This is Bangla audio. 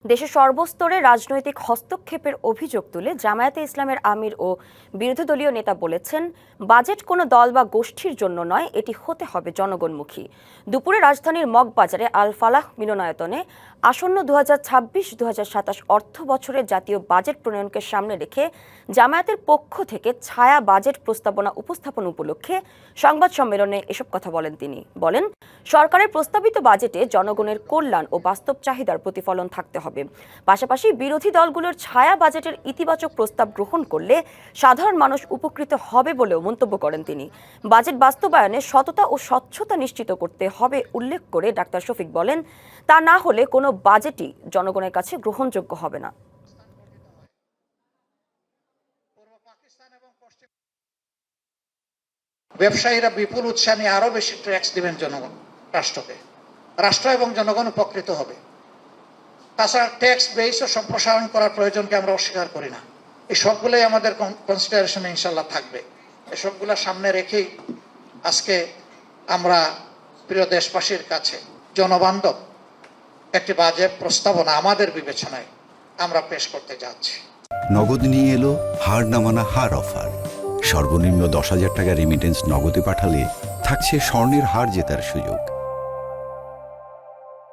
দেশের সর্বস্তরে রাজনৈতিক হস্তক্ষেপের অভিযোগ তুলে জামায়াতে ইসলামের আমির ও বিরোধী দলীয় নেতা বলেছেন, বাজেট কোনো দল বা গোষ্ঠীর জন্য নয়, এটি হতে হবে জনগণমুখী। দুপুরে রাজধানীর মগবাজারে আল ফালাহ মিলনায়তনে আসন্ন 2026-2027 অর্থ বছরের জাতীয় বাজেট প্রণয়নকে সামনে রেখে জামায়াতের পক্ষ থেকে ছায়া বাজেট প্রস্তাবনা উপস্থাপন উপলক্ষে সংবাদ সম্মেলনে এসব কথা বলেন তিনি। বলেন, সরকারের প্রস্তাবিত বাজেটে জনগণের কল্যাণ ও বাস্তব চাহিদার প্রতিফলন থাকতে হবে। পাশাপাশি বিরোধী দলগুলোর ছায়া বাজেটের ইতিবাচক প্রস্তাব গ্রহণ করলে সাধারণ মানুষ উপকৃত হবে বলেও মন্তব্য করেন তিনি। বাজেট বাস্তবায়নে সততা ও স্বচ্ছতা নিশ্চিত করতে হবে উল্লেখ করে ডাক্তার শফিক বলেন, তা না হলে কোনো বাজেটই জনগণের কাছে গ্রহণযোগ্য হবে না। ব্যবসায়ীরা বিপুল উৎসাহ নিয়ে আরো বেশি ট্যাক্স দিবেন জনগণ, রাষ্ট্র এবং জনগণ উপকৃত হবে। তাছাড়া ট্যাক্স বেস ও সম্প্রসারণ করার প্রয়োজনকে আমরা অস্বীকার করি না। এই সবগুলোই আমাদের কনসিডারেশনে ইনশাল্লাহ থাকবে। এসবগুলো সামনে রেখেই আজকে আমরা প্রিয় দেশবাসীর কাছে জনবান্ধব একটি বাজেট প্রস্তাবনা আমাদের বিবেচনায় আমরা পেশ করতে যাচ্ছি। নগদ নিয়ে এলো হার না মানা হার অফার। সর্বনিম্ন 10,000 টাকা রেমিটেন্স নগদে পাঠালে থাকছে স্বর্ণের হার জেতার সুযোগ।